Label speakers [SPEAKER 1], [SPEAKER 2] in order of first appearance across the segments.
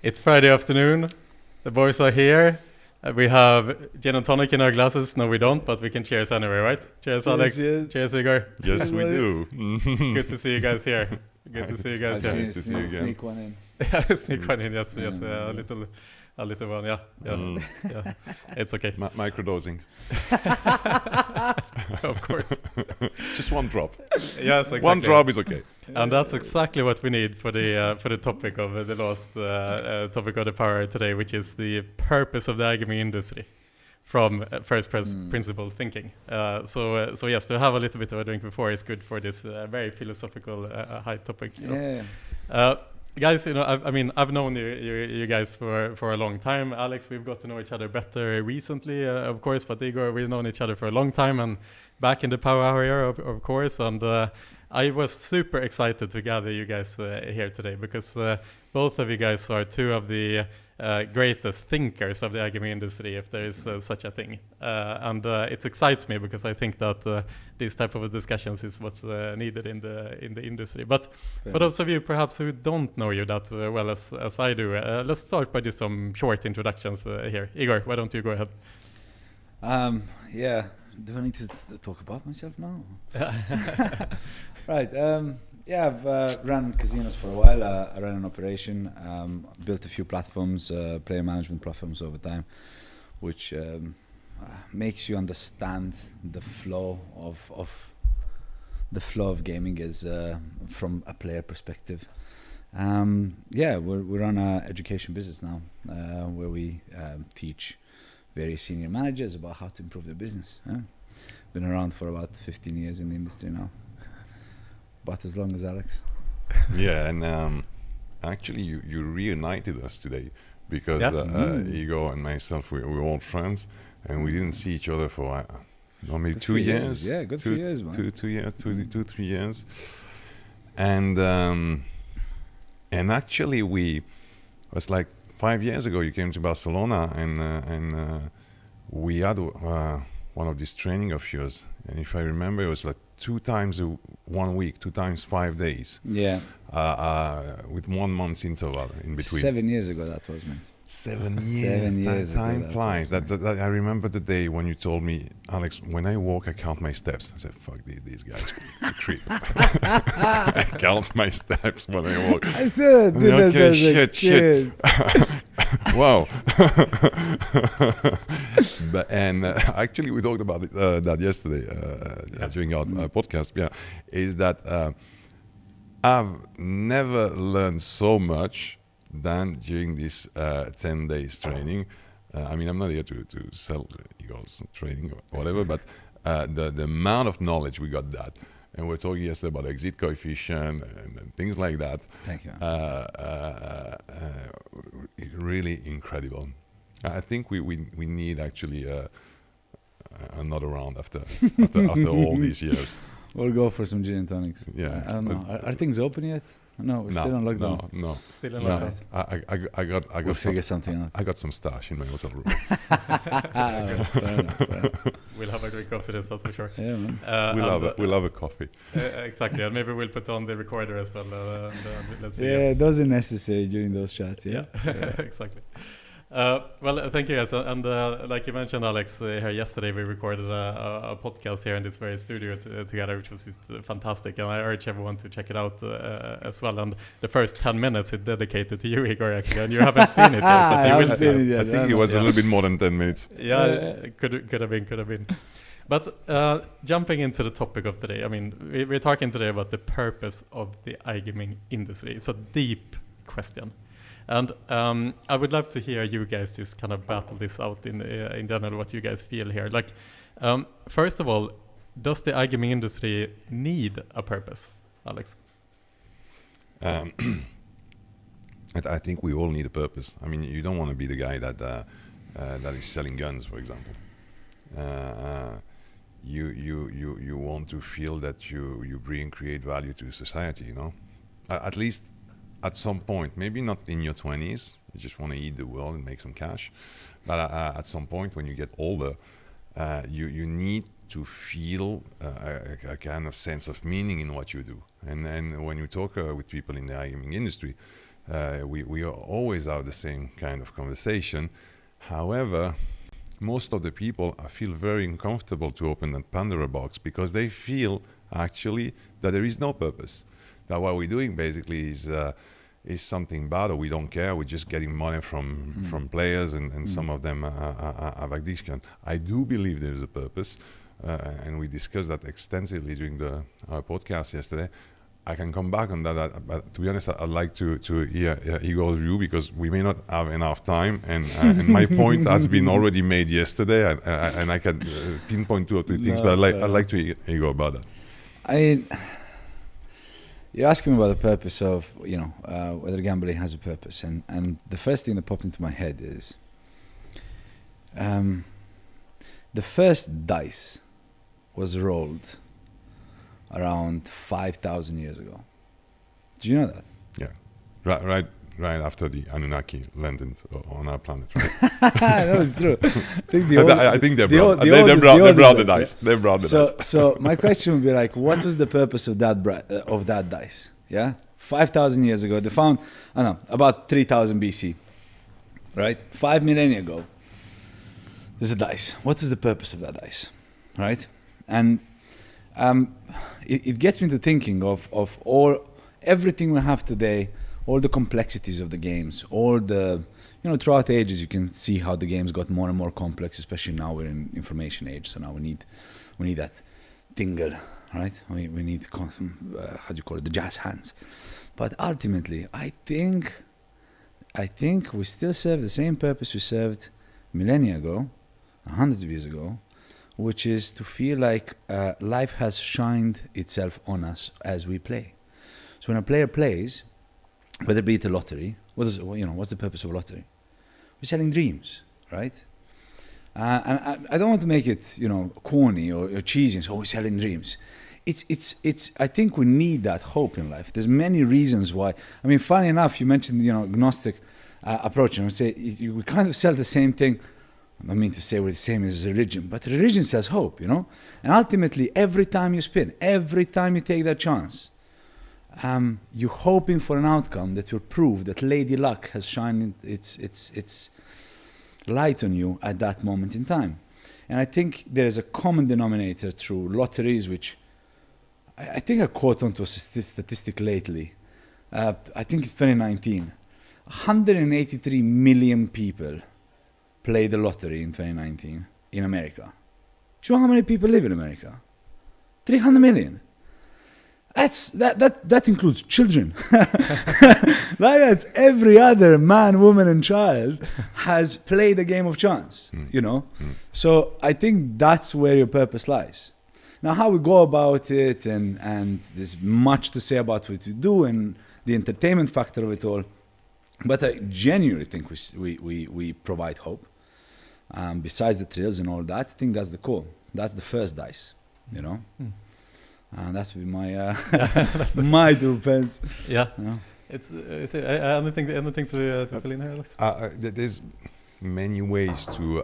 [SPEAKER 1] It's Friday afternoon. The boys are here. We have gin and tonic in our glasses. No, we don't, but we can cheers anyway, right? Cheers, Alex. Cheers, Igor.
[SPEAKER 2] Yes, we do.
[SPEAKER 1] Good to see you guys here. Good to see you guys here.
[SPEAKER 2] Nice to see you again.
[SPEAKER 3] Sneak one in.
[SPEAKER 1] Sneak one in, yes. A little one, yeah. Yeah. It's okay.
[SPEAKER 2] Microdosing.
[SPEAKER 1] Of course.
[SPEAKER 2] Just one drop.
[SPEAKER 1] Yes, exactly.
[SPEAKER 2] One drop is okay.
[SPEAKER 1] And that's exactly what we need for the topic of the last topic of the power today, which is the purpose of the iGaming industry from first principle thinking. So yes, to have a little bit of a drink before is good for this very philosophical high topic. Guys, I mean, I've known you guys for a long time. Alex, we've got to know each other better recently, of course, but Igor, we've known each other for a long time, and back in the Power Hour era, of course. And I was super excited to gather you guys here today because both of you guys are two of the greatest thinkers of the iGaming industry, if there is such a thing. And it excites me because I think that these type of discussions is what's needed in the industry. But for those of you perhaps who don't know you that well as I do, let's start by just some short introductions here. Igor, why don't you go ahead?
[SPEAKER 3] Do I need to talk about myself now? Right. I've run casinos for a while. I ran an operation, built a few platforms, player management platforms over time, which makes you understand the flow of gaming is from a player perspective. We run an education business now, where we teach various senior managers about how to improve their business. Been around for about 15 years in the industry now. But as long as Alex.
[SPEAKER 2] Yeah, and actually you reunited us today because Igor and myself, we were old friends and we didn't see each other for maybe 2 years.
[SPEAKER 3] Yeah, good 2 years, man.
[SPEAKER 2] 2 years, 3 years. And actually it was like 5 years ago you came to Barcelona and we had one of these training of yours. And if I remember, it was like 2 times 1 week, 2 times 5 days.
[SPEAKER 3] Yeah.
[SPEAKER 2] With 1 month's interval in between.
[SPEAKER 3] 7 years ago that was, mate.
[SPEAKER 2] 7 years.
[SPEAKER 3] 7 years
[SPEAKER 2] Time
[SPEAKER 3] ago,
[SPEAKER 2] flies. That I remember the day when you told me, Alex, when I walk, I count my steps. I said, fuck these guys, a creep. I count my steps when I walk.
[SPEAKER 3] I said,
[SPEAKER 2] okay, shit. Wow. Actually, we talked about that yesterday during our podcast. Yeah, is that I've never learned so much than during this 10 days training. I mean, I'm not here to sell Igor's training or whatever, but the amount of knowledge we got that. And we're talking yesterday about exit coefficient and things like that.
[SPEAKER 3] Thank you.
[SPEAKER 2] Really incredible. I think we need actually another round after all these years.
[SPEAKER 3] We'll go for some gin and tonics.
[SPEAKER 2] Yeah.
[SPEAKER 3] I don't know. Are things open yet? No, we're still on lockdown.
[SPEAKER 2] No.
[SPEAKER 1] Still in lockdown.
[SPEAKER 2] I got
[SPEAKER 3] We'll figure something out.
[SPEAKER 2] I got some stash in my hotel room.
[SPEAKER 3] Fair enough.
[SPEAKER 1] We'll have a drink after this, that's for sure.
[SPEAKER 3] Yeah, man.
[SPEAKER 2] We'll have a coffee.
[SPEAKER 1] Exactly, and maybe we'll put on the recorder as well. Let's see.
[SPEAKER 3] Yeah, those are necessary during those chats. Yeah.
[SPEAKER 1] Exactly. Well, thank you guys. And like you mentioned, Alex, here yesterday we recorded a podcast here in this very studio together, which was just fantastic. And I urge everyone to check it out as well. And the first 10 minutes is dedicated to you, Igor, actually. And you haven't seen it yet, but you will see it.
[SPEAKER 2] I think it was a little bit more than 10 minutes.
[SPEAKER 1] Yeah, could have been. But jumping into the topic of today, I mean, we're talking today about the purpose of the iGaming industry. It's a deep question. And I would love to hear you guys just kind of battle this out in general, what you guys feel here. Like, first of all, does the iGaming industry need a purpose, Alex?
[SPEAKER 2] I think we all need a purpose. I mean, you don't want to be the guy that is selling guns, for example. You want to feel that you bring create value to society, you know, at least at some point. Maybe not in your 20s, you just want to eat the world and make some cash, but at some point when you get older, you need to feel a kind of sense of meaning in what you do. And when you talk with people in the iGaming industry, we always have the same kind of conversation. However, most of the people feel very uncomfortable to open that Pandora box because they feel actually that there is no purpose. That what we're doing basically is something bad, or we don't care. We're just getting money from players, and some of them have addiction. I do believe there is a purpose, and we discussed that extensively during our podcast yesterday. I can come back on that, but to be honest, I'd like to hear Igor's view, because we may not have enough time, and my point has been already made yesterday, and I can pinpoint 2 or 3 things, but I'd like to hear Igor about that.
[SPEAKER 3] You're asking me about the purpose of, whether gambling has a purpose, and the first thing that popped into my head is the first dice was rolled around 5,000 years ago. Do you know that?
[SPEAKER 2] Yeah, right after the Anunnaki landed on our planet. Right?
[SPEAKER 3] That was true.
[SPEAKER 2] I think they brought the dice. They brought the dice.
[SPEAKER 3] So my question would be like, what was the purpose of that dice? Yeah, 5,000 years ago, they found, about 3,000 BC, right? 5 millennia ago, there's a dice. What was the purpose of that dice, right? And it gets me to thinking of everything we have today, all the complexities of the games, all the, throughout the ages, you can see how the games got more and more complex, especially now we're in information age. So now we need that tingle, right? We need, the jazz hands. But ultimately, I think we still serve the same purpose we served millennia ago, hundreds of years ago, which is to feel like life has shined itself on us as we play. So when a player plays, whether it be a lottery, what's the purpose of a lottery? We're selling dreams, right? And I don't want to make it, corny or cheesy. So we're selling dreams. It's. I think we need that hope in life. There's many reasons why. I mean, funny enough, you mentioned agnostic approach, and I would say we kind of sell the same thing. I mean to say we're the same as religion, but religion says hope, And ultimately, every time you spin, every time you take that chance, you're hoping for an outcome that will prove that Lady Luck has shined its light on you at that moment in time. And I think there is a common denominator through lotteries, which I think I caught onto a statistic lately. I think it's 2019. 183 million people played the lottery in 2019 in America. Do you know how many people live in America? 300 million. That includes children. That's every other man, woman, and child has played a game of chance. So I think that's where your purpose lies. Now, how we go about it, and there's much to say about what we do and the entertainment factor of it all. But I genuinely think we provide hope. Besides the thrills and all that, I think that's the core. That's the first dice, And that would be my my 2 pence.
[SPEAKER 1] Yeah. It's anything to fill in here, Alex?
[SPEAKER 2] There's many ways to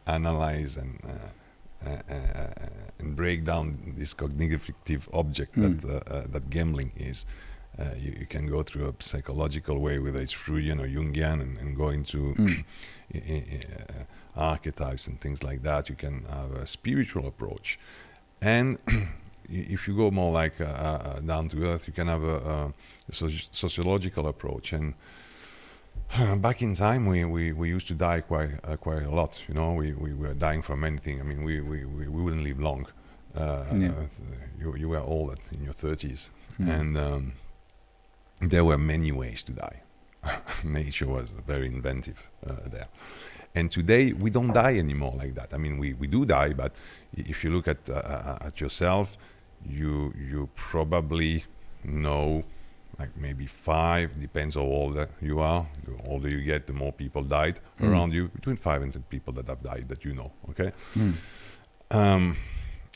[SPEAKER 2] analyze and break down this cognitive object that gambling is. You can go through a psychological way, whether it's Freudian or Jungian, and go into archetypes and things like that. You can have a spiritual approach. And if you go more like down to earth, you can have a sociological approach. And back in time, we used to die quite a lot. We were dying from anything. I mean, we wouldn't live long. You were old in your 30s, and there were many ways to die. Nature was very inventive there. And today we don't die anymore like that. I mean, we do die, but if you look at yourself, you probably know, like maybe 5, depends how old you are. The older you get, the more people died around you. Between 5 and 10 people that have died that okay?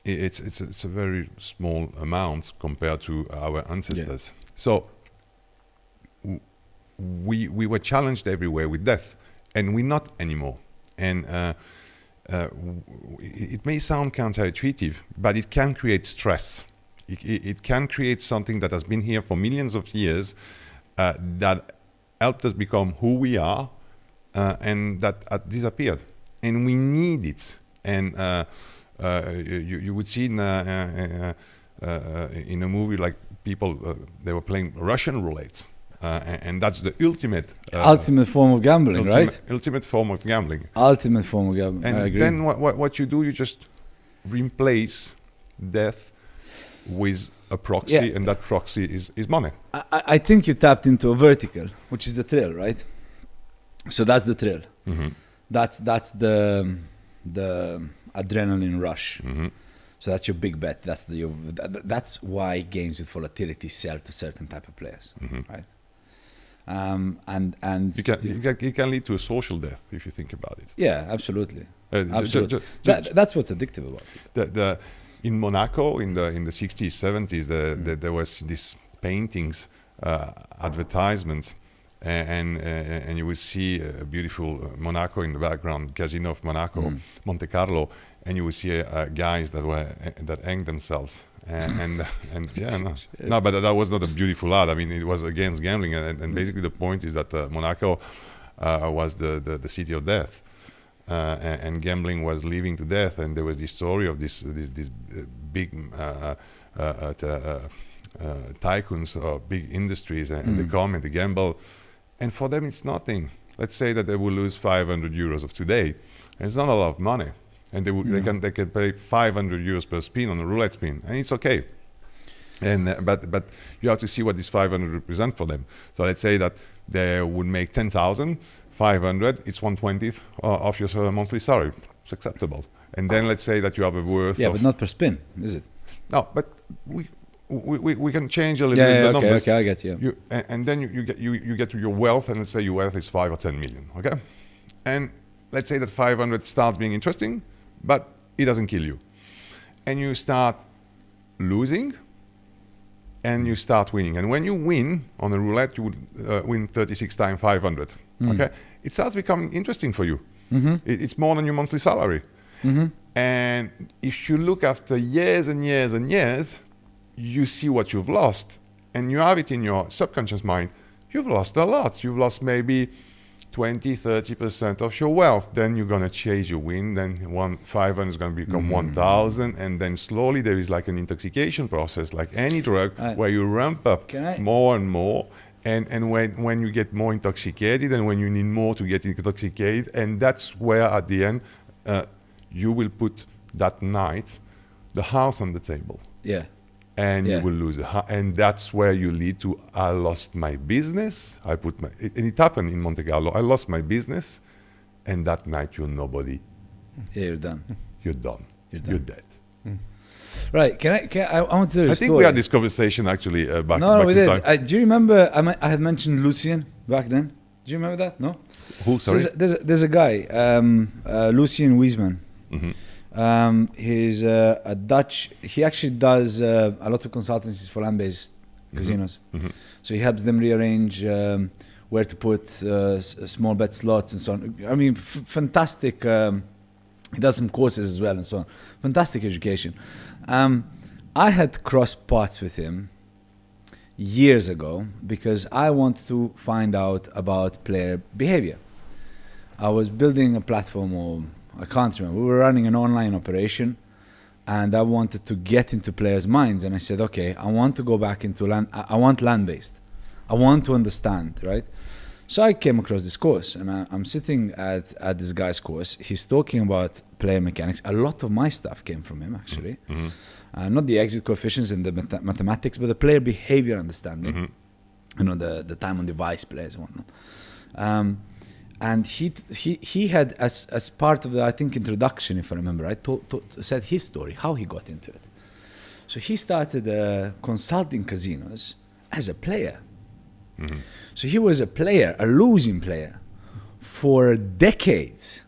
[SPEAKER 2] It's a very small amount compared to our ancestors. Yeah. So we were challenged everywhere with death. And we're not anymore. And it may sound counterintuitive, but it can create stress. It can create something that has been here for millions of years, that helped us become who we are, and that disappeared. And we need it. And you would see in a movie like people, they were playing Russian roulette. And that's the ultimate
[SPEAKER 3] form of gambling, right?
[SPEAKER 2] Ultimate form of gambling.
[SPEAKER 3] Ultimate form of gambling.
[SPEAKER 2] And
[SPEAKER 3] I agree.
[SPEAKER 2] then what you do, you just replace death with a proxy, and that proxy is money.
[SPEAKER 3] I think you tapped into a vertical, which is the thrill, right? So that's the thrill.
[SPEAKER 2] Mm-hmm.
[SPEAKER 3] That's the adrenaline rush.
[SPEAKER 2] Mm-hmm.
[SPEAKER 3] So that's your big bet. That's why games with volatility sell to certain type of players, right? And
[SPEAKER 2] you can lead to a social death if you think about it.
[SPEAKER 3] Yeah, absolutely. Absolutely. That's what's addictive about it.
[SPEAKER 2] In Monaco, in the 60s, 70s, there was these paintings, advertisements, and you would see a beautiful Monaco in the background, Casino of Monaco, Monte Carlo, and you would see guys that hanged themselves. And but that was not a beautiful art. I mean, it was against gambling, and basically the point is that Monaco was the city of death. And gambling was leading to death, and there was this story of this big tycoons or big industries, and they come and they gamble, and for them it's nothing. Let's say that they will lose 500 euros of today, and it's not a lot of money, and they can pay 500 euros per spin on a roulette spin, and it's okay. And but you have to see what this 500 represent for them. So let's say that they would make 10,000. 500, it's 1/20th of your monthly salary. It's acceptable. And then let's say that you have a worth.
[SPEAKER 3] Yeah, but not per spin, is it?
[SPEAKER 2] No, but we can change a little bit the numbers.
[SPEAKER 3] Okay, I get you.
[SPEAKER 2] And then you get to your wealth, and let's say your wealth is 5 or 10 million. Okay, and let's say that 500 starts being interesting, but it doesn't kill you, and you start losing. And you start winning. And when you win on a roulette, you would win 36 times 500. Okay, it starts becoming interesting for you. It's more than your monthly salary. And if you look after years and years and years, you see what you've lost, and you have it in your subconscious mind. You've lost a lot. You've lost maybe 20-30% of your wealth. Then you're gonna chase your win. Then 500 is gonna become 1,000, and then slowly there is like an intoxication process, like any drug, where you ramp up more and more. And when you get more intoxicated, and when you need more to get intoxicated, and that's where at the end you will put that night the house on the table.
[SPEAKER 3] Yeah.
[SPEAKER 2] And you will lose and that's where you lead to, I lost my business. And it happened in Monte Carlo. I lost my business, and that night you're nobody.
[SPEAKER 3] Yeah, you're done.
[SPEAKER 2] You're done. You're dead.
[SPEAKER 3] Right? I want to.
[SPEAKER 2] I think we had this conversation actually back.
[SPEAKER 3] No, we
[SPEAKER 2] in
[SPEAKER 3] did.
[SPEAKER 2] time.
[SPEAKER 3] Do you remember? I had mentioned Lucien back then. Do you remember that? No.
[SPEAKER 2] Who? Sorry.
[SPEAKER 3] So there's a guy, Lucien Wiesmann. He's a Dutch. He actually does a lot of consultancies for land-based casinos. So he helps them rearrange where to put small bet slots and so on. I mean, fantastic. He does some courses as well and so on. Fantastic education. I had crossed paths with him years ago because I wanted to find out about player behavior. I was building a platform, or I can't remember. We were running an online operation, and I wanted to get into players' minds. And I said, okay, I want to go back into land. I want land-based. I want to understand, right? So I came across this course, and I'm sitting at this guy's course. He's talking about player mechanics. A lot of my stuff came from him, actually. Not the exit coefficients and the mathematics, but the player behavior understanding. You know, the time on device players and whatnot. And he had, as part of the, I think, introduction, if I remember right, said his story, how he got into it. So he started consulting casinos as a player. So he was a player, a losing player, for decades,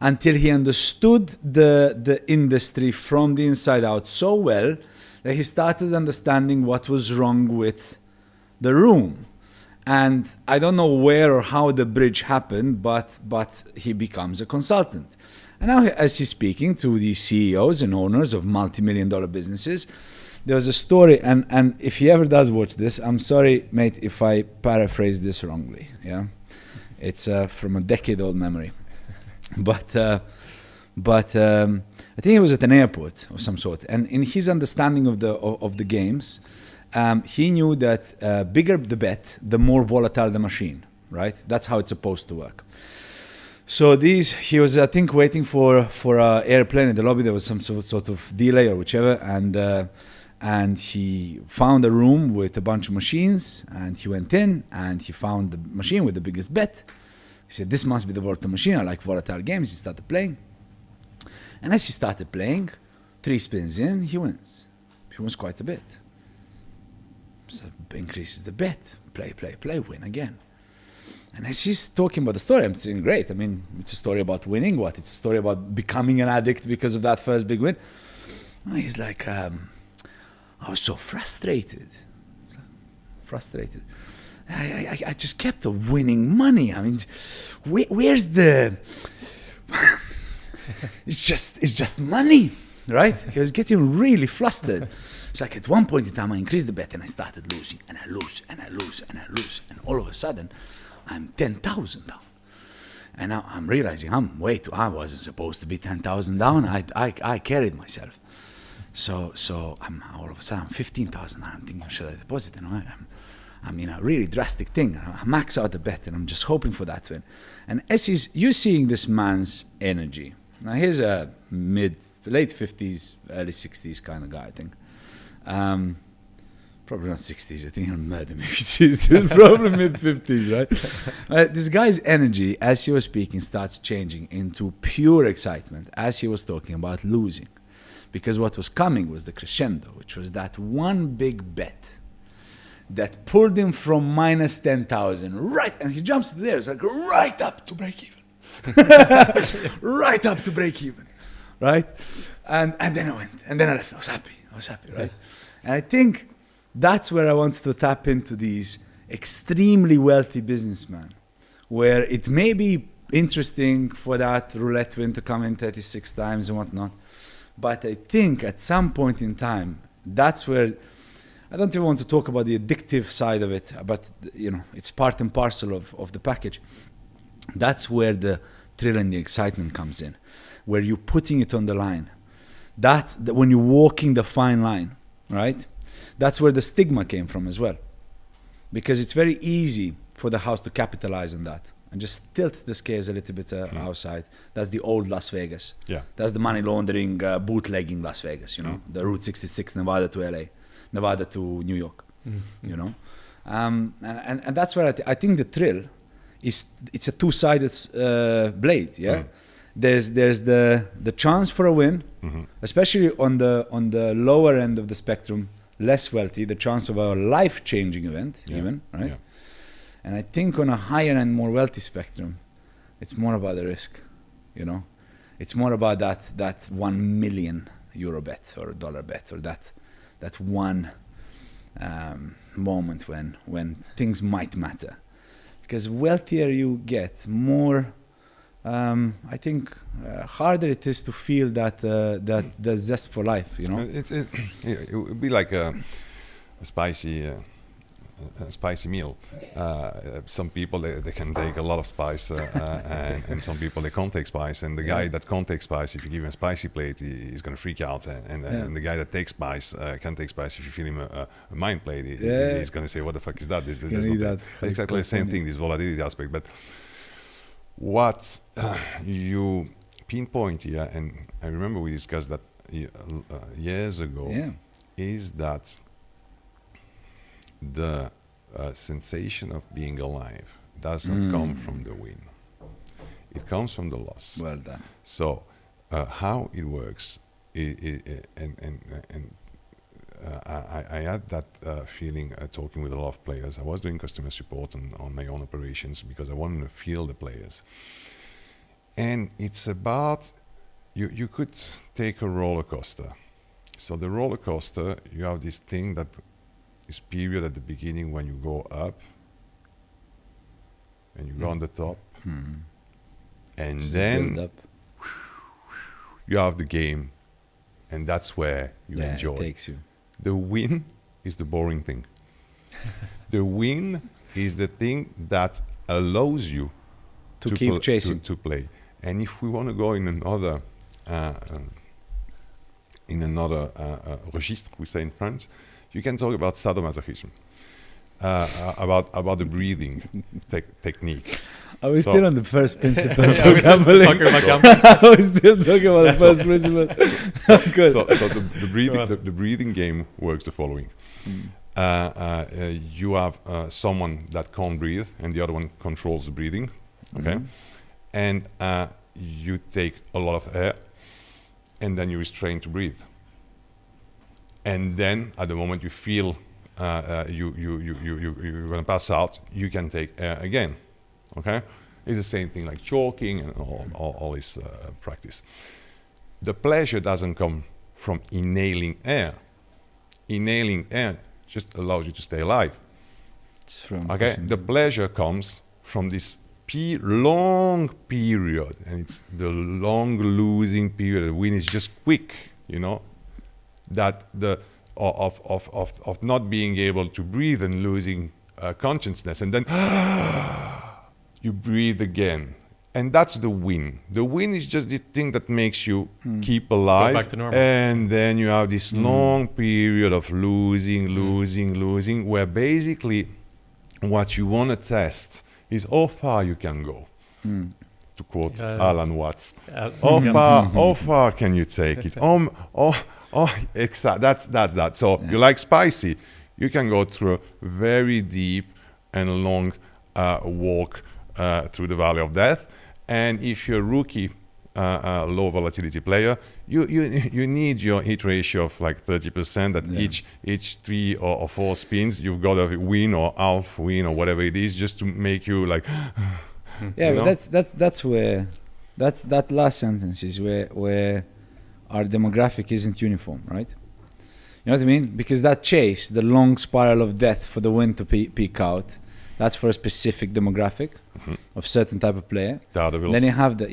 [SPEAKER 3] until he understood the industry from the inside out so well that he started understanding what was wrong with the room. And I don't know where or how the bridge happened, but he becomes a consultant. And now as he's speaking to these CEOs and owners of multi-million-dollar businesses, there was a story, and if he ever does watch this, I'm sorry, mate, if I paraphrase this wrongly. Yeah, it's from a decade-old memory, but I think he was at an airport of some sort, and in his understanding of the games, he knew that bigger the bet, the more volatile the machine. Right, that's how it's supposed to work. So he was, I think, waiting for an airplane in the lobby. There was some sort of delay or whichever, and he found a room with a bunch of machines, and he went in and he found the machine with the biggest bet. He said, "This must be the volatile machine. I like volatile games." He started playing, and as he started playing, 3 spins in, he wins. He wins quite a bit. So increases the bet. Play, win again. And as he's talking about the story, I'm saying, great. I mean, it's a story about winning. What? It's a story about becoming an addict because of that first big win. Oh, he's like, I was so frustrated. Frustrated. I just kept on winning money. I mean, where's the... it's just money, right? He was getting really flustered. It's like at one point in time, I increased the bet and I started losing, and I lose. And all of a sudden, I'm 10,000 down. And now I'm realizing I wasn't supposed to be 10,000 down. I carried myself. So I'm all of a sudden I'm 15,000 down. I'm thinking, should I deposit? And I'm in a really drastic thing. I max out the bet and I'm just hoping for that win. And as you're seeing this man's energy. Now he's a late 50s, early 60s kind of guy, I think. Probably not 60s. I think he'll murder me if he sees this. Probably mid-50s, right? This guy's energy, as he was speaking, starts changing into pure excitement as he was talking about losing. Because what was coming was the crescendo, which was that one big bet that pulled him from minus 10,000, right? And he jumps there. It's like right up to break even. Right up to break even, right? And then I went. And then I left. I was happy, right? And I think... that's where I wanted to tap into these extremely wealthy businessmen, where it may be interesting for that roulette win to come in 36 times and whatnot. But I think at some point in time, that's where, I don't even want to talk about the addictive side of it, but it's part and parcel of the package. That's where the thrill and the excitement comes in, where you're putting it on the line. That's when you're walking the fine line, right? That's where the stigma came from as well. Because it's very easy for the house to capitalize on that and just tilt the scales a little bit outside. That's the old Las Vegas. Yeah. That's the money laundering, bootlegging Las Vegas, the Route 66, Nevada to LA, Nevada to New York, And that's where I think the thrill it's a two-sided blade, yeah? There's the chance for a win, especially on the lower end of the spectrum, less wealthy, the chance of a life-changing event, even, right? Yeah. And I think on a higher end, more wealthy spectrum, it's more about the risk, It's more about that €1 million bet or dollar bet, or that one moment when things might matter. Because wealthier you get, more... I think harder it is to feel that the zest for life,
[SPEAKER 2] It would be like a spicy meal. Some people they can take a lot of spice, and some people they can't take spice. And the guy that can't take spice, if you give him a spicy plate, he's going to freak out. And the guy that takes spice can take spice. If you feed him a mind plate, he's going to say, "What the fuck is that?" This exactly the same thing. This volatility aspect, but. What you pinpoint here, and I remember we discussed that years ago, is that the sensation of being alive doesn't come from the win. It comes from the loss.
[SPEAKER 3] Well done.
[SPEAKER 2] So how it works, I had that feeling talking with a lot of players. I was doing customer support on my own operations because I wanted to feel the players. And it's about, you could take a roller coaster. So the roller coaster, you have this thing that is period at the beginning when you go up and you go on the top. And just then you have the game, and that's where you enjoy.
[SPEAKER 3] It takes you.
[SPEAKER 2] The win is the boring thing. The win is the thing that allows you
[SPEAKER 3] to keep chasing,
[SPEAKER 2] to play. And if we want to go in another registre, we say in French, you can talk about sadomasochism, about the breathing technique.
[SPEAKER 3] Are we still on the first principles
[SPEAKER 1] Yeah,
[SPEAKER 3] of gambling? I was still talking about the first principle.
[SPEAKER 2] So the breathing game works the following. You have someone that can't breathe and the other one controls the breathing, okay? And you take a lot of air and then you restrain to breathe. And then at the moment you feel you're gonna pass out, you can take air again, okay? It's the same thing like choking and all this practice. The pleasure doesn't come from inhaling air. Inhaling air just allows you to stay alive. Okay, the pleasure comes from this long period, and it's the long losing period. The win is just quick, you know, that of not being able to breathe and losing consciousness, and then you breathe again, and that's the win. The win is just the thing that makes you keep alive,
[SPEAKER 1] go back to normal.
[SPEAKER 2] And then you have this long period of losing, where basically what you want to test is how far you can go. To quote Alan Watts, how far can you take it? Exactly. That's that. So you like spicy, you can go through a very deep and long walk through the Valley of Death. And if you're a rookie, low volatility player, you need your hit ratio of like 30%. That each 3 or 4 spins, you've got a win or half win or whatever it is, just to make you like.
[SPEAKER 3] Yeah, but that's where that last sentence is where our demographic isn't uniform, right? You know what I mean? Because that chase, the long spiral of death for the win to peak out, that's for a specific demographic of certain type of player. Then you have the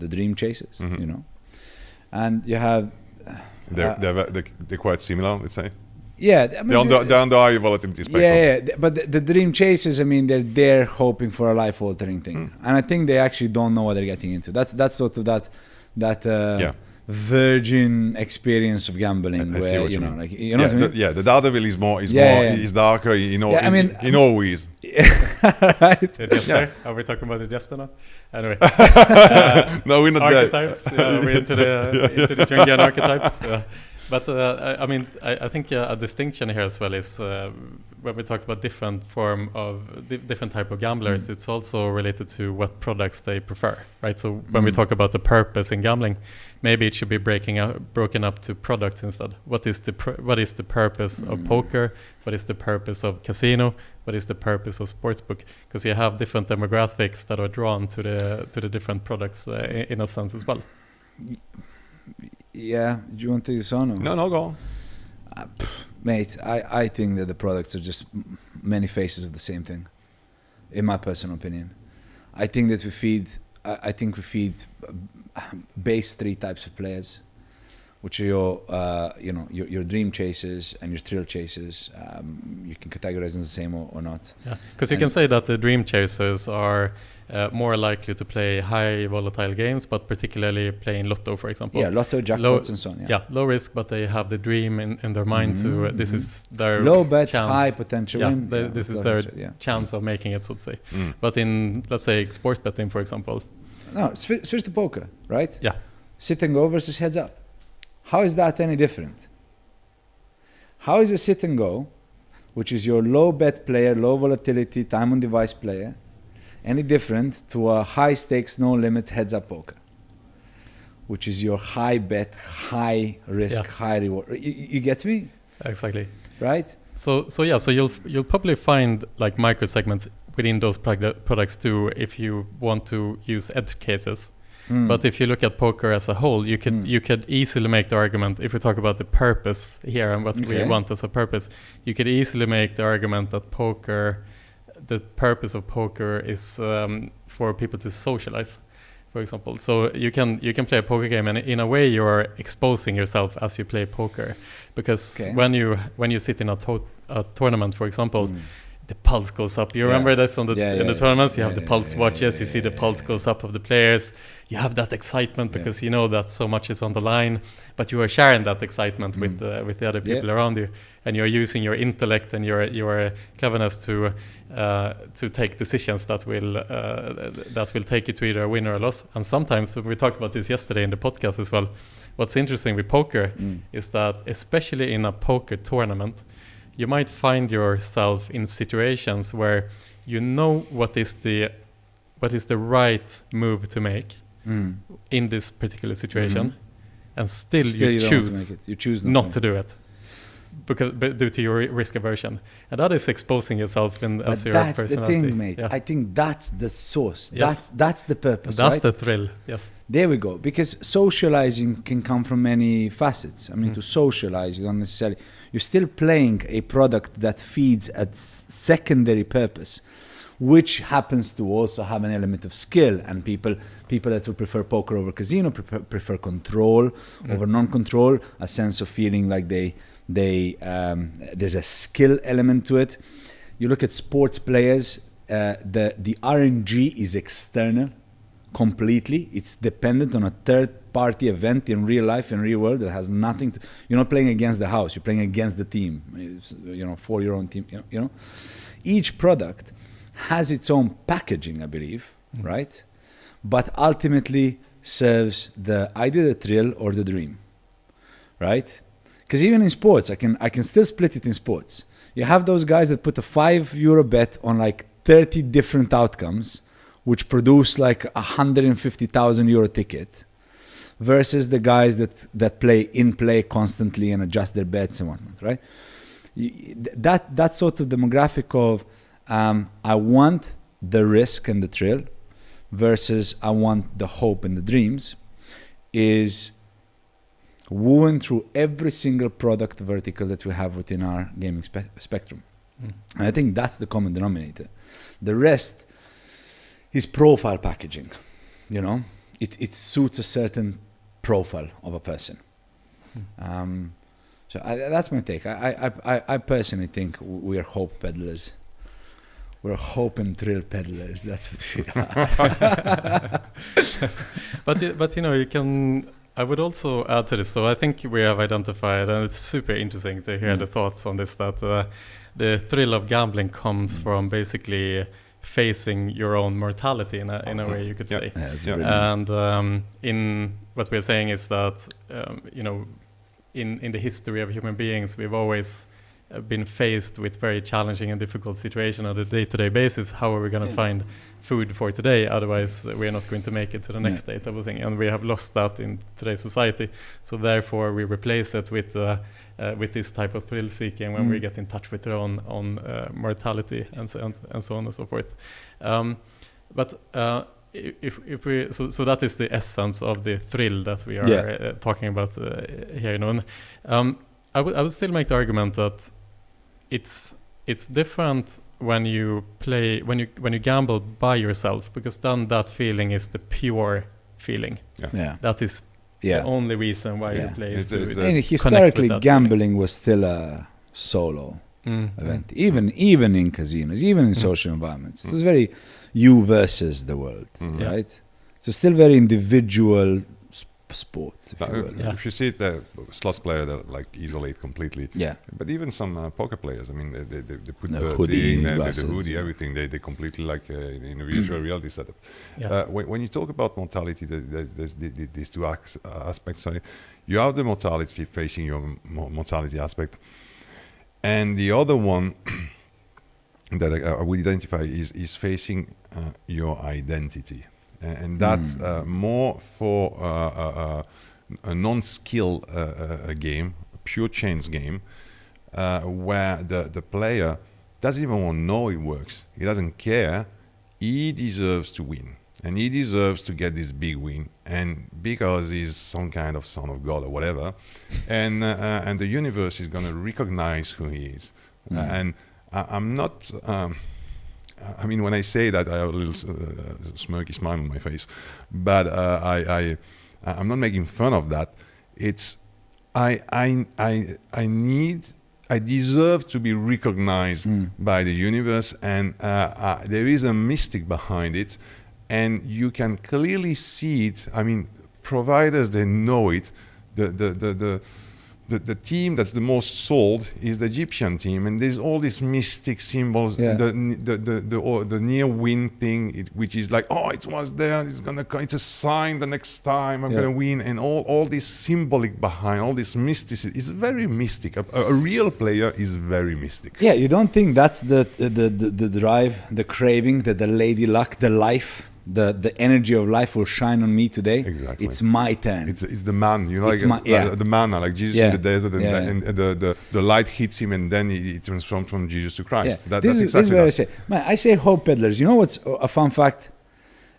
[SPEAKER 3] dream chasers, you know, and you have
[SPEAKER 2] they're quite similar, let's say.
[SPEAKER 3] Yeah, I mean,
[SPEAKER 2] they're on the high volatility spectrum.
[SPEAKER 3] Yeah, but the dream chasers, I mean, they're there hoping for a life-altering thing, and I think they actually don't know what they're getting into. That's sort of that virgin experience of gambling, where you know, like you know what I mean.
[SPEAKER 2] The Daredevil is darker. You know,
[SPEAKER 3] I mean,
[SPEAKER 2] in all ways.
[SPEAKER 3] Right.
[SPEAKER 1] The jester? Are we talking about the jester now? Anyway,
[SPEAKER 2] no, we're not
[SPEAKER 1] archetypes. We're into the Jungian archetypes. But I mean, I think a distinction here as well is when we talk about different type of gamblers, it's also related to what products they prefer, right? So when we talk about the purpose in gambling, maybe it should be broken up to products instead. What is the purpose of poker? What is the purpose of casino? What is the purpose of sportsbook? Because you have different demographics that are drawn to the different products in a sense as well.
[SPEAKER 3] Yeah, do you want to take this on? Or?
[SPEAKER 2] No, go on.
[SPEAKER 3] Mate, I think that the products are just many faces of the same thing, in my personal opinion. I think that we feed base 3 types of players, which are your dream chasers and your thrill chasers. You can categorize them the same or not. Yeah,
[SPEAKER 1] because you can say that the dream chasers are more likely to play high volatile games, but particularly playing lotto, for example.
[SPEAKER 3] Yeah, lotto, jackpots, and so on.
[SPEAKER 1] Yeah, low risk, but they have the dream in their mind to this is their
[SPEAKER 3] low bet,
[SPEAKER 1] chance.
[SPEAKER 3] High potential win.
[SPEAKER 1] This is their chance of making it, so to say. But in, let's say, sports betting, for example.
[SPEAKER 3] No, switch to poker, right?
[SPEAKER 1] Yeah.
[SPEAKER 3] Sit and go versus heads up. How is that any different? How is a sit and go, which is your low bet player, low volatility, time on device player, any different to a high stakes, no limit heads up poker, which is your high bet, high risk, high reward? You get me?
[SPEAKER 1] Exactly.
[SPEAKER 3] Right?
[SPEAKER 1] So you'll probably find like micro segments within those products too, if you want to use edge cases. But if you look at poker as a whole, you could easily make the argument, if we talk about the purpose here and what we want as a purpose, you could easily make the argument that the purpose of poker is for people to socialize. for example. So you can play a poker game, and in a way you're exposing yourself as you play poker, because when you sit in a tournament, for example, the pulse goes up. You remember that's on the in the tournaments you have the pulse watches. You see the pulse goes up of the players. You have that excitement because you know that so much is on the line, but you are sharing that excitement with the other people around you, and you're using your intellect and your cleverness to take decisions that will take you to either a win or a loss. And sometimes, we talked about this yesterday in the podcast as well, what's interesting with poker is that, especially in a poker tournament, you might find yourself in situations where you know what is the right move to make in this particular situation, and still you choose not to do it because due to your risk aversion, and that is exposing yourself as your personality.
[SPEAKER 3] That's the thing, mate. I think that's the source.
[SPEAKER 1] Yes.
[SPEAKER 3] That's the purpose.
[SPEAKER 1] That's
[SPEAKER 3] right?
[SPEAKER 1] the thrill. Yes.
[SPEAKER 3] There we go. Because socializing can come from many facets. I mean, to socialize, you don't necessarily. You're still playing a product that feeds a secondary purpose, which happens to also have an element of skill. And people that would prefer poker over casino prefer control over non-control, a sense of feeling like there's a skill element to it. You look at sports players, the RNG is external completely. It's dependent on a third-party event in real life, in real world, that has nothing to. You're not playing against the house. You're playing against the team. For your own team. Each product has its own packaging, I believe, right? But ultimately serves either the thrill or the dream, right? Because even in sports, I can still split it in sports. You have those guys that put a €5 bet on like 30 different outcomes, which produce like €150,000 ticket, versus the guys that play constantly and adjust their bets and whatnot, right? That sort of demographic of I want the risk and the thrill versus I want the hope and the dreams is woven through every single product vertical that we have within our gaming spectrum. And I think that's the common denominator. The rest is profile packaging. It suits a certain profile of a person. So that's my take. I personally think we are hope peddlers. We're hope and thrill peddlers. That's what we are.
[SPEAKER 1] But you can. I would also add to this. So I think we have identified, and it's super interesting to hear the thoughts on this, that the thrill of gambling comes from basically facing your own mortality in a way, you could say. And in what we're saying is that in the history of human beings, we've always been faced with very challenging and difficult situations on a day-to-day basis. How are we going to find food for today? Otherwise, we're not going to make it to the next day, type of thing. And we have lost that in today's society. So therefore, we replace it with this type of thrill-seeking when we get in touch with our own mortality and so on and so forth. But if we so that is the essence of the thrill that we are talking about here. I would still make the argument that it's different when you gamble by yourself, because then that feeling is the pure feeling. That is the only reason why you play.
[SPEAKER 3] Historically, gambling was still a solo event, even in casinos, even in social environments. It was very you versus the world, right? So still very individual sport.
[SPEAKER 2] If you see it, the slots player that like isolate completely. But even some poker players, I mean, they put the hoodie, everything. They completely like in a virtual reality setup. When you talk about mortality, there's these two aspects. So you have the mortality facing your mortality aspect, and the other one that I would identify is facing your identity. And that's more for a non-skill game, a pure chance game, where the player doesn't even want to know it works. He doesn't care. He deserves to win. And he deserves to get this big win. And because he's some kind of son of God or whatever, and the universe is going to recognize who he is. And I'm not... I mean, when I say that, I have a little smirky smile on my face, but I'm not making fun of that. It's I deserve to be recognized by the universe, and there is a mystic behind it, and you can clearly see it. I mean, providers, they know it. The team that's the most sold is the Egyptian team, and there's all these mystic symbols.
[SPEAKER 3] Yeah.
[SPEAKER 2] The near win thing, which is like, oh, it was there. It's a sign. The next time I'm gonna win, and all this symbolic behind all this mysticism is very mystic. A real player is very mystic.
[SPEAKER 3] Yeah, you don't think that's the drive, the craving, the lady luck, the life. The energy of life will shine on me today.
[SPEAKER 2] Exactly.
[SPEAKER 3] It's my turn.
[SPEAKER 2] It's the man, you know,
[SPEAKER 3] It's
[SPEAKER 2] like the manna, like Jesus in the desert, and the light hits him, and then he transforms from Jesus to Christ.
[SPEAKER 3] Yeah.
[SPEAKER 2] That's exactly
[SPEAKER 3] this is what I say, hope peddlers. You know what's a fun fact?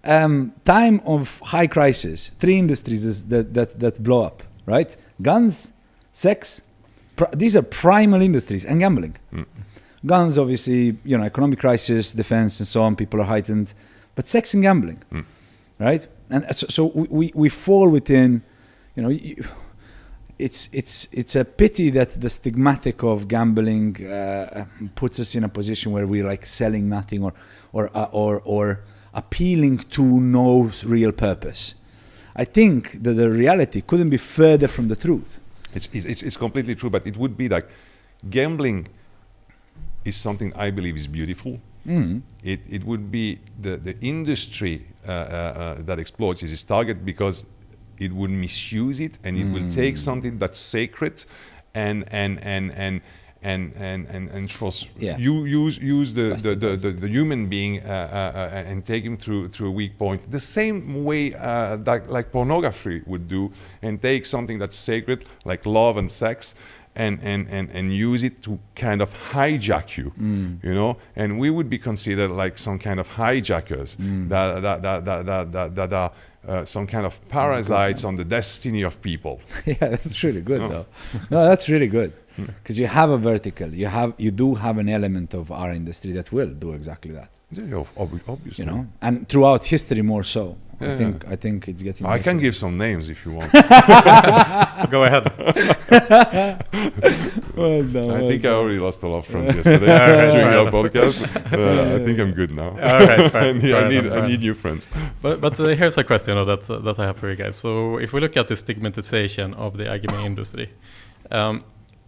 [SPEAKER 3] Time of high crisis, 3 industries that blow up, right? Guns, sex, these are primal industries, and gambling. Guns, obviously, you know, economic crisis, defense, and so on. People are heightened. But sex and gambling, right? And so we fall within, you know, it's a pity that the stigmatic of gambling puts us in a position where we're like selling nothing or appealing to no real purpose. I think that the reality couldn't be further from the truth.
[SPEAKER 2] It's completely true, but it would be like gambling is something I believe is beautiful. It would be the industry that exploits its target, because it would misuse it, and it will take something that's sacred and trust. Use the human being and take him through a weak point. The same way that like pornography would do, and take something that's sacred like love and sex, and use it to kind of hijack you, you know, and we would be considered like some kind of hijackers that are some kind of parasites on the destiny of people.
[SPEAKER 3] Yeah, that's really good though. No, that's really good, because you have a vertical, you do have an element of our industry that will do exactly that.
[SPEAKER 2] Yeah, obviously.
[SPEAKER 3] You know, and throughout history more so. I think it's getting.
[SPEAKER 2] I can give some names if you want.
[SPEAKER 1] Go ahead.
[SPEAKER 2] I think I already lost a lot of friends yesterday during our podcast. I think I'm good now.
[SPEAKER 1] All right,
[SPEAKER 2] I need new friends.
[SPEAKER 1] But here's a question that I have for you guys. So if we look at the stigmatization of the iGaming industry,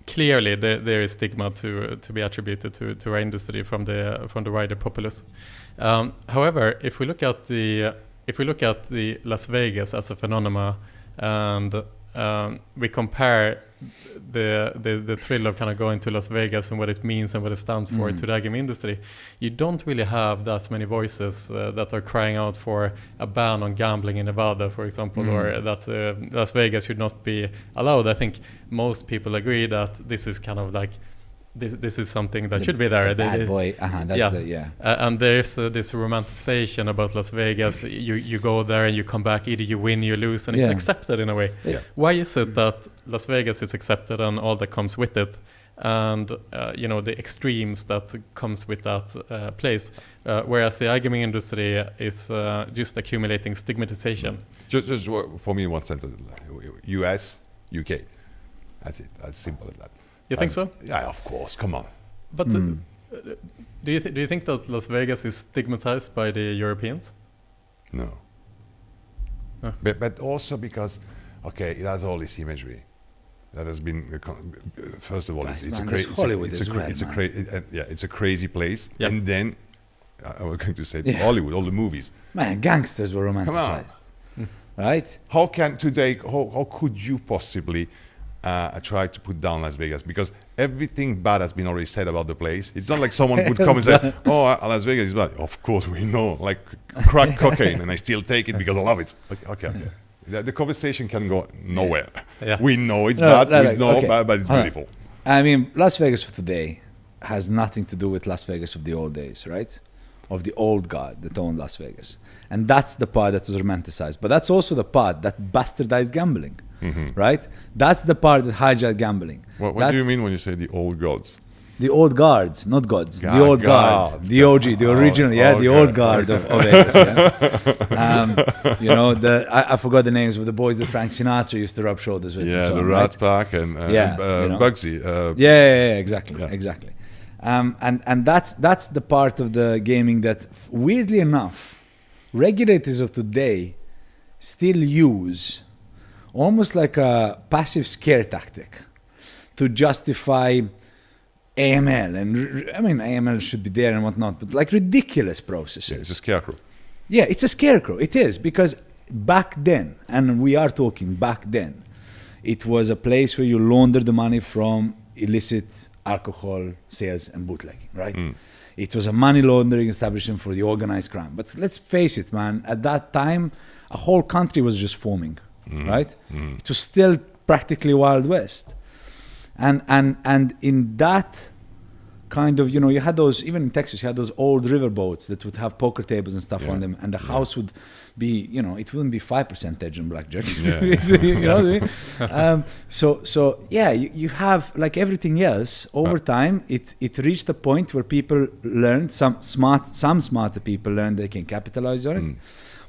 [SPEAKER 1] clearly there is stigma to be attributed to our industry from the wider populace. However, if we look at the Las Vegas as a phenomena, and we compare the thrill of kind of going to Las Vegas and what it means and what it stands for to the iGaming industry, you don't really have that many voices that are crying out for a ban on gambling in Nevada, for example, or that Las Vegas should not be allowed. I think most people agree that this is kind of like this is something that should be there.
[SPEAKER 3] The bad boy.
[SPEAKER 1] And there's this romanticization about Las Vegas. You go there and you come back, either you win, you lose, and it's accepted in a way.
[SPEAKER 2] Yeah.
[SPEAKER 1] Why is it that Las Vegas is accepted and all that comes with it, and you know, the extremes that comes with that place, whereas the iGaming industry is just accumulating stigmatization?
[SPEAKER 2] Just for me, one sentence: U.S., U.K. That's it. As simple as that.
[SPEAKER 1] You think so?
[SPEAKER 2] Yeah, of course. Come on.
[SPEAKER 1] But do you think that Las Vegas is stigmatized by the Europeans?
[SPEAKER 2] No. But also because, it has all this imagery that has been. First of all, it's a crazy place, and then I was going to say Hollywood, all the movies.
[SPEAKER 3] Man, gangsters were romanticized, right?
[SPEAKER 2] How could you possibly try to put down Las Vegas, because everything bad has been already said about the place. It's not like someone would come and say, Las Vegas is bad. Of course we know, like crack cocaine, and I still take it because I love it. Okay. The conversation can go nowhere. We know it's bad, but it's beautiful.
[SPEAKER 3] I mean, Las Vegas of today has nothing to do with Las Vegas of the old days, right? Of the old god that owned Las Vegas. And that's the part that was romanticized. But that's also the part that bastardized gambling. Right? That's the part that hijacked gambling.
[SPEAKER 2] What do you mean when you say the old gods?
[SPEAKER 3] The old guards, not gods. The old guard, the OG, the original, the old guard of Vegas. Yeah. You know, I forgot the names of the boys that Frank Sinatra used to rub shoulders with.
[SPEAKER 2] Yeah,
[SPEAKER 3] so,
[SPEAKER 2] the Rat Pack and Bugsy.
[SPEAKER 3] Exactly. And that's the part of the gaming that, weirdly enough, regulators of today still use almost like a passive scare tactic to justify AML. And I mean, AML should be there and whatnot, but like ridiculous processes.
[SPEAKER 2] Yeah, it's a scarecrow.
[SPEAKER 3] Yeah, it's a scarecrow. It is, because back then, and we are talking back then, it was a place where you launder the money from illicit alcohol sales and bootlegging, right? It was a money laundering establishment for the organized crime. But let's face it, man, at that time, a whole country was just forming, right? It was still practically Wild West. And in that kind of, you know, you had those, even in Texas, you had those old river boats that would have poker tables and stuff on them, and the house would be, you know, it wouldn't be 5% edge on blackjack. You know what I mean? So yeah, you have, like everything else, over time, it reached a point where people learned, some smarter people learned they can capitalize on it.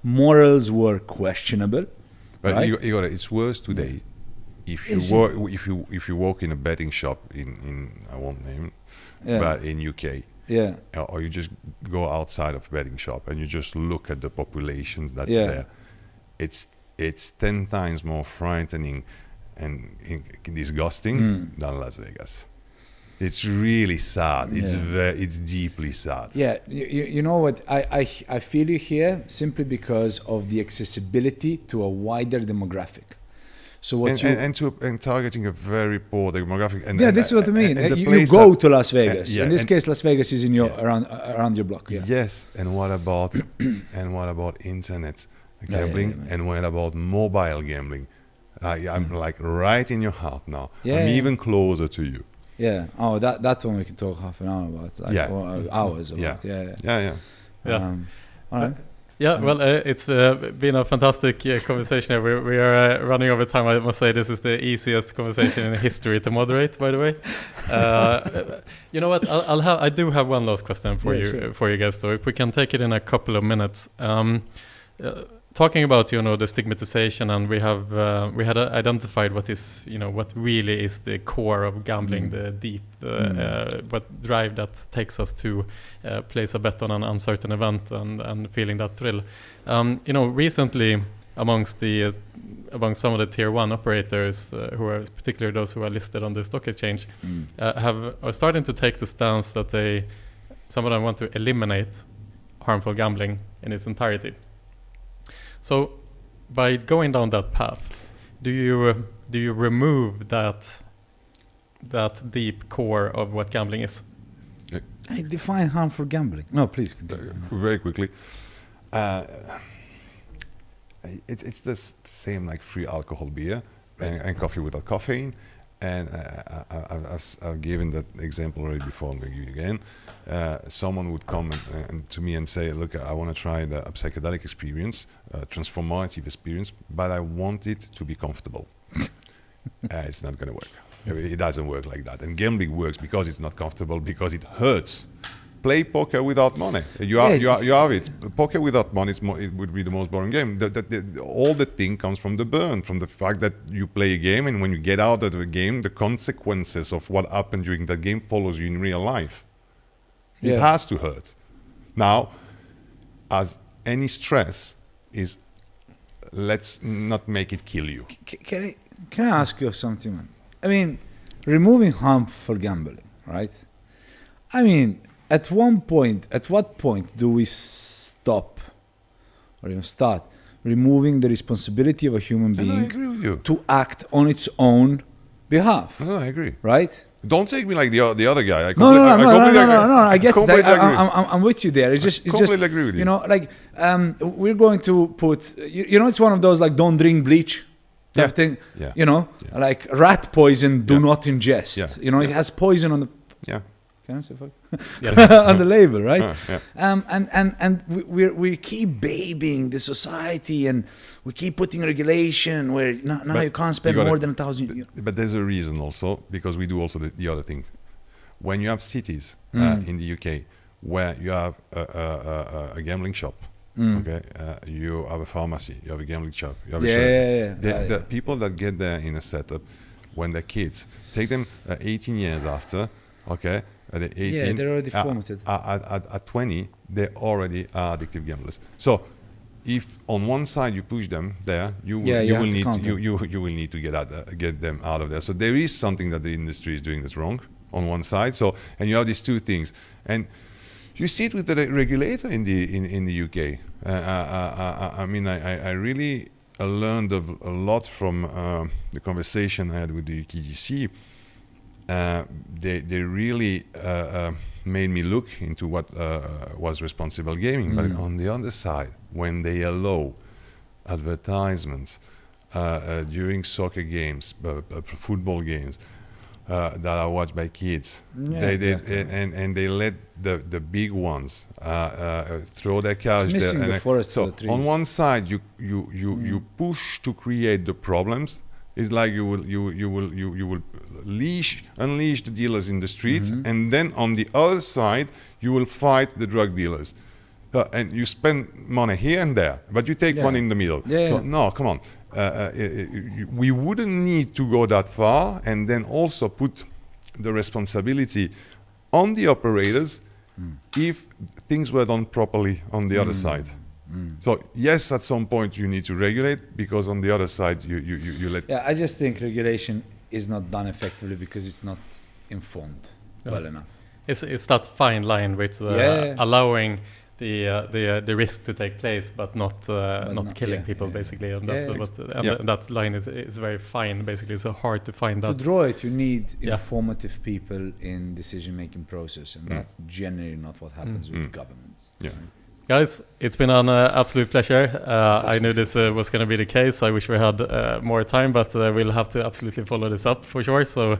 [SPEAKER 3] Morals were questionable.
[SPEAKER 2] But
[SPEAKER 3] right?
[SPEAKER 2] Igor, it's worse today. If you walk in a betting shop in I won't name it, but in UK, or you just go outside of a betting shop and you just look at the population that's there, it's 10 times more frightening and disgusting than Las Vegas. It's really sad. It's deeply sad.
[SPEAKER 3] Yeah, you know what? I feel you here simply because of the accessibility to a wider demographic. So what
[SPEAKER 2] and targeting a very poor demographic. And
[SPEAKER 3] this is what I mean. You go to Las Vegas. In this case, Las Vegas is in your around your block. Yeah.
[SPEAKER 2] Yes. And what about internet gambling? And what about mobile gambling? I'm like right in your heart now. I'm even closer to you.
[SPEAKER 3] Yeah. Oh, that one we can talk half an hour about. Like, or hours about. Yeah. All right.
[SPEAKER 1] Yeah, well, it's been a fantastic conversation. We are running over time. I must say this is the easiest conversation in history to moderate, by the way. You know what? I do have one last question for you guys. So if we can take it in a couple of minutes. Talking about, you know, the stigmatization, and we had identified what is, you know, what really is the core of gambling, the deep, what drive that takes us to place a bet on an uncertain event and feeling that thrill. You know, recently among some of the tier 1 operators, who are particularly those who are listed on the stock exchange, are starting to take the stance that some of them want to eliminate harmful gambling in its entirety. So, by going down that path, do you remove that deep core of what gambling is?
[SPEAKER 3] I define harmful gambling. No, please continue.
[SPEAKER 2] Very quickly, it's the same like free alcohol beer and coffee without caffeine. And I've given that example already before. I'm going to give it again. Someone would come and to me and say, look, I want to try a psychedelic experience, transformative experience, but I want it to be comfortable. It's not going to work. It doesn't work like that. And gambling works because it's not comfortable, because it hurts. Play poker without money. You have it. Poker without money, it would be the most boring game. All the thing comes from the burn, from the fact that you play a game, and when you get out of the game, the consequences of what happened during that game follows you in real life. It has to hurt. Now, as any stress is, let's not make it kill you.
[SPEAKER 3] Can I ask you something, man? I mean, removing harmful gambling, right? I mean, at what point do we stop or even start removing the responsibility of a human being to act on its own behalf?
[SPEAKER 2] No, I agree.
[SPEAKER 3] Right?
[SPEAKER 2] Don't take me like the other guy.
[SPEAKER 3] No. I get it. I'm with you there. It's just
[SPEAKER 2] agree with you.
[SPEAKER 3] You know, like we're going to put. You know, it's one of those like don't drink bleach type thing. Yeah. You know, like rat poison. Do not ingest. Yeah. You know, it has poison on the.
[SPEAKER 2] Yeah.
[SPEAKER 3] Can I say fuck? Yes. On the label, right? And we keep babying the society, and we keep putting regulation where now you can't spend more than 1,000.
[SPEAKER 2] But there's a reason also, because we do also the other thing. when you have cities in the UK where you have a gambling shop, okay, you have a pharmacy, you have a gambling shop, you have the people that get there in a setup when they're kids, take them 18 years after, okay, at 18,
[SPEAKER 3] they're already formatted.
[SPEAKER 2] At 20, they already are addictive gamblers. So if on one side you push them there, you will need to get them out of there. So there is something that the industry is doing that's wrong on one side. So, and you have these two things, and you see it with the regulator in the UK. I mean, I really learned a lot from the conversation I had with the UKGC. They really made me look into what was responsible gaming. But on the other side, when they allow advertisements during soccer games, football games that are watched by kids, they let the big ones throw their cash
[SPEAKER 3] missing
[SPEAKER 2] there.
[SPEAKER 3] The forest
[SPEAKER 2] so
[SPEAKER 3] the trees.
[SPEAKER 2] On one side, you push to create the problems. It's like you will unleash the dealers in the streets, and then on the other side you will fight the drug dealers, and you spend money here and there, but you take one in the middle. No, come on, we wouldn't need to go that far, and then also put the responsibility on the operators if things were done properly on the other side. So yes, at some point you need to regulate, because on the other side you let.
[SPEAKER 3] Yeah, I just think regulation is not done effectively because it's not informed well enough.
[SPEAKER 1] It's that fine line with allowing the risk to take place, but not killing people basically, and that's that line is very fine. Basically, it's so hard to find that.
[SPEAKER 3] To draw it, you need informative people in decision-making process, and that's generally not what happens with governments.
[SPEAKER 2] Yeah.
[SPEAKER 1] Guys, it's been an absolute pleasure. I knew this was going to be the case. I wish we had more time, but we'll have to absolutely follow this up for sure. So,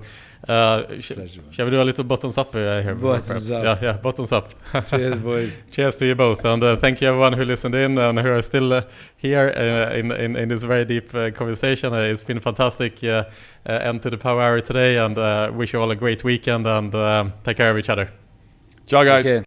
[SPEAKER 1] shall we do a little bottoms up here?
[SPEAKER 3] Bottoms up.
[SPEAKER 1] Yeah, bottoms up.
[SPEAKER 3] Cheers, boys.
[SPEAKER 1] Cheers to you both, and thank you everyone who listened in and who are still here in this very deep conversation. It's been fantastic end to the Power Hour today, and wish you all a great weekend, and take care of each other.
[SPEAKER 2] Ciao, guys.
[SPEAKER 3] Okay.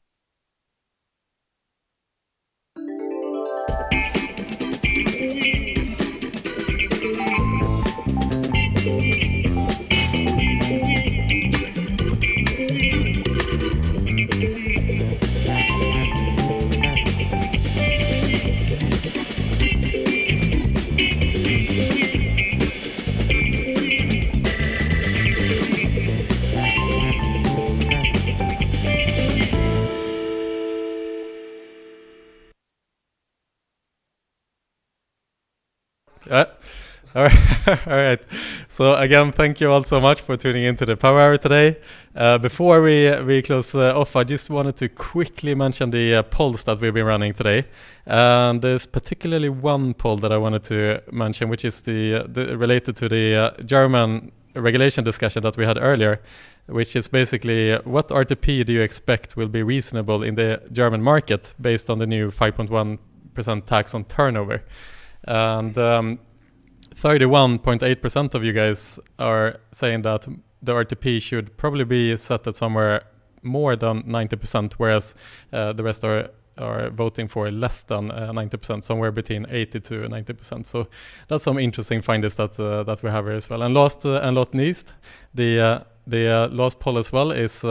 [SPEAKER 1] All right. So again, thank you all so much for tuning into the Power Hour today. Before we close off, I just wanted to quickly mention the polls that we've been running today. And there's particularly one poll that I wanted to mention, which is the related to the German regulation discussion that we had earlier, which is basically what RTP do you expect will be reasonable in the German market based on the new 5.1% tax on turnover. And 31.8% of you guys are saying that the RTP should probably be set at somewhere more than 90%, whereas the rest are voting for less than 90%, somewhere between 80 to 90%. So that's some interesting findings that we have here as well. And last and not least, the last poll as well is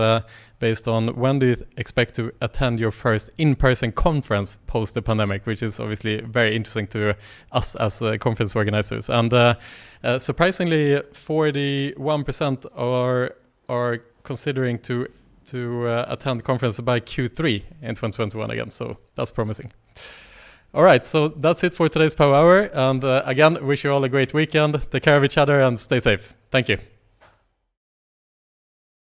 [SPEAKER 1] based on when do you expect to attend your first in-person conference post the pandemic, which is obviously very interesting to us as conference organizers. And surprisingly, 41% are considering to attend conference by Q3 in 2021 again. So that's promising. All right, so that's it for today's Power Hour. And again, wish you all a great weekend. Take care of each other and stay safe. Thank you.